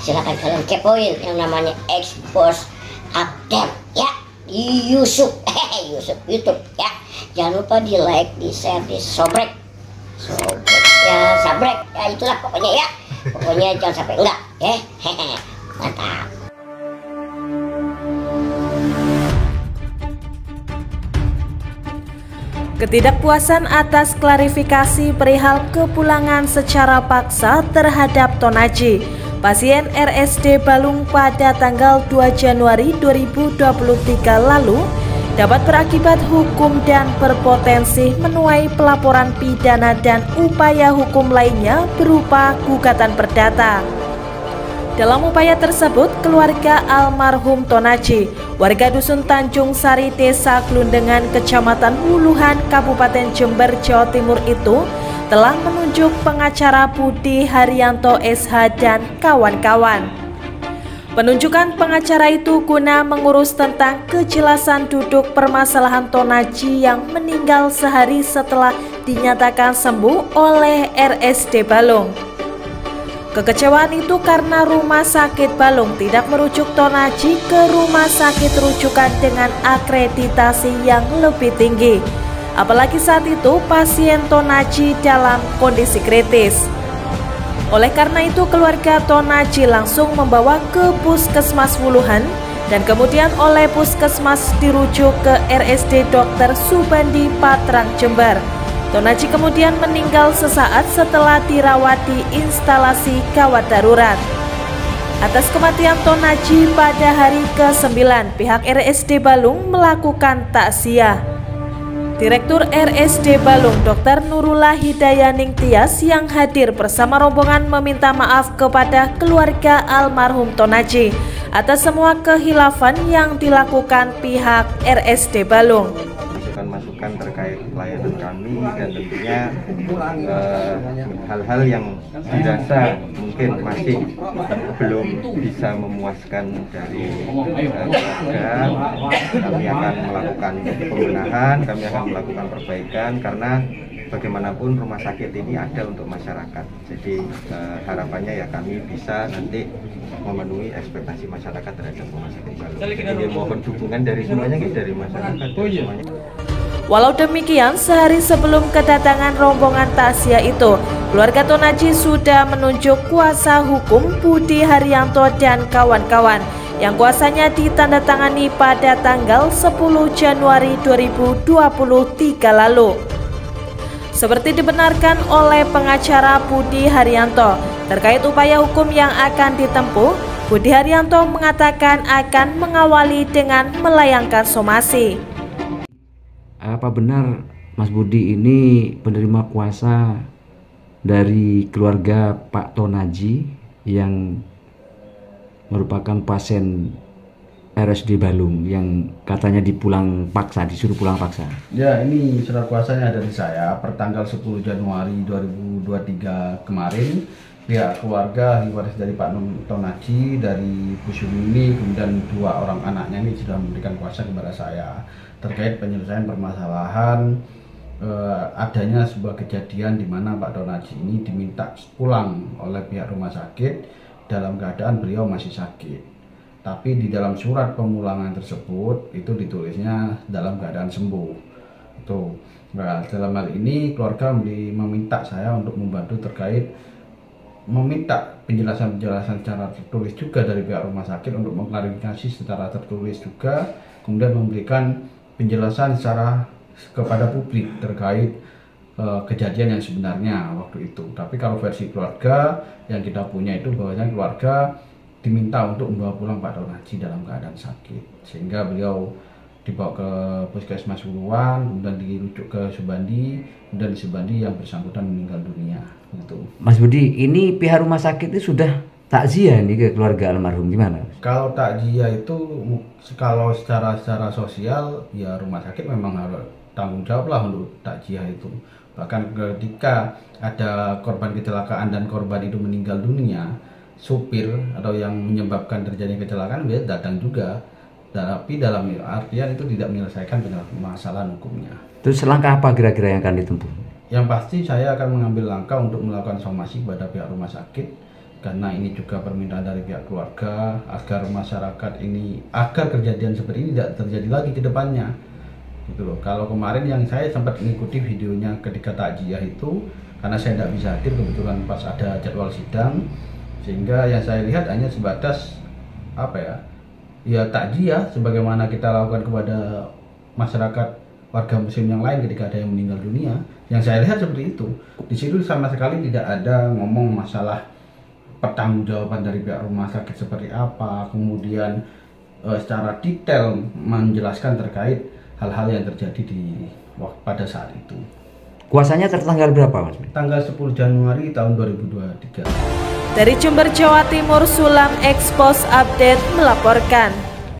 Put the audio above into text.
Silahkan kalian kepoin yang namanya Expose Update ya di Yusuf YouTube ya. Jangan lupa di like, di share, di sobrek ya, sabrek ya, itulah pokoknya ya. Pokoknya jangan sampai enggak ya. Mantap. Ketidakpuasan atas klarifikasi perihal kepulangan secara paksa terhadap Tonaji, pasien RSD Balung pada tanggal 2 Januari 2023 lalu dapat berakibat hukum dan berpotensi menuai pelaporan pidana dan upaya hukum lainnya berupa gugatan perdata. Dalam upaya tersebut, keluarga almarhum Tonaji, warga Dusun Tanjung Sari, Desa Glundengan, Kecamatan Wuluhan, Kabupaten Jember, Jawa Timur itu telah menunjuk pengacara Budi Haryanto SH dan kawan-kawan. Penunjukan pengacara itu guna mengurus tentang kejelasan duduk permasalahan Tonaji yang meninggal sehari setelah dinyatakan sembuh oleh RSD Balung. Kekecewaan itu karena rumah sakit Balung tidak merujuk Tonaji ke rumah sakit rujukan dengan akreditasi yang lebih tinggi. Apalagi saat itu pasien Tonaji dalam kondisi kritis. Oleh karena itu keluarga Tonaji langsung membawa ke Puskesmas Wuluhan dan kemudian oleh Puskesmas dirujuk ke RSD Dr. Subandi Patrang, Jember. Tonaji kemudian meninggal sesaat setelah dirawat di instalasi gawat darurat. Atas kematian Tonaji pada hari ke-9, pihak RSD Balung melakukan takziah. Direktur RSD Balung, Dr. Nurullah Hidayaning Tias yang hadir bersama rombongan meminta maaf kepada keluarga almarhum Tonaji atas semua kehilafan yang dilakukan pihak RSD Balung. Masukan terkait pelayanan kami dan tentunya hal-hal yang dirasa mungkin masih belum bisa memuaskan dari keluarga, kami akan melakukan pembenahan, kami akan melakukan perbaikan karena bagaimanapun rumah sakit ini ada untuk masyarakat. Jadi harapannya ya kami bisa nanti memenuhi ekspektasi masyarakat terhadap rumah sakit Balung. Jadi mohon dukungan dari semuanya, dari masyarakat. Semuanya. Walau demikian, sehari sebelum kedatangan rombongan takziah itu, keluarga Tonaji sudah menunjuk kuasa hukum Budi Haryanto dan kawan-kawan yang kuasanya ditandatangani pada tanggal 10 Januari 2023 lalu. Seperti dibenarkan oleh pengacara Budi Haryanto terkait upaya hukum yang akan ditempuh, Budi Haryanto mengatakan akan mengawali dengan melayangkan somasi. Apa benar Mas Budi ini penerima kuasa dari keluarga Pak Tonaji yang merupakan pasien RSD Balung yang katanya disuruh pulang paksa? Ya, ini surat kuasanya dari saya pertanggal 10 Januari 2023 kemarin. Pihak keluarga waris dari Pak Tonaji, dari Bu Sumini, kemudian 2 orang anaknya ini sudah memberikan kuasa kepada saya terkait penyelesaian permasalahan adanya sebuah kejadian di mana Pak Tonaji ini diminta pulang oleh pihak rumah sakit dalam keadaan beliau masih sakit. Tapi di dalam surat pemulangan tersebut itu ditulisnya dalam keadaan sembuh. Tuh. Nah, dalam hal ini keluarga meminta saya untuk membantu terkait meminta penjelasan secara tertulis juga dari pihak rumah sakit untuk mengklarifikasi secara tertulis juga, kemudian memberikan penjelasan secara kepada publik terkait kejadian yang sebenarnya waktu itu. Tapi kalau versi keluarga yang kita punya itu bahwasanya keluarga diminta untuk membawa pulang Pak Tonaji dalam keadaan sakit, sehingga beliau dibawa ke Puskesmas Wuluhan, kemudian dirujuk ke Subandi, kemudian di Subandi yang bersangkutan meninggal dunia. Gitu. Mas Budi, ini pihak rumah sakit itu sudah takziah nih ke keluarga almarhum, gimana? Kalau takziah itu, kalau secara sosial ya rumah sakit memang harus tanggung jawab lah untuk takziah itu. Bahkan ketika ada korban kecelakaan dan korban itu meninggal dunia, supir atau yang menyebabkan terjadi kecelakaan dia datang juga, tapi dalam artian itu tidak menyelesaikan masalah hukumnya. Terus langkah apa kira-kira yang akan ditempuh? Yang pasti saya akan mengambil langkah untuk melakukan somasi kepada pihak rumah sakit karena ini juga permintaan dari pihak keluarga agar masyarakat ini, agar kejadian seperti ini tidak terjadi lagi ke depannya gitu loh. Kalau kemarin yang saya sempat mengikuti videonya ketika takjiah itu, karena saya tidak bisa hadir kebetulan pas ada jadwal sidang, sehingga yang saya lihat hanya sebatas ya takjiah sebagaimana kita lakukan kepada masyarakat warga muslim yang lain ketika ada yang meninggal dunia. Yang saya lihat seperti itu. Di situ sama sekali tidak ada ngomong masalah pertanggungjawaban dari pihak rumah sakit seperti apa, kemudian secara detail menjelaskan terkait hal-hal yang terjadi pada saat itu. Kuasanya tertanggal berapa, Mas? Tanggal 10 Januari tahun 2023. Dari Jember, Jawa Timur, Sulam Expos Update melaporkan.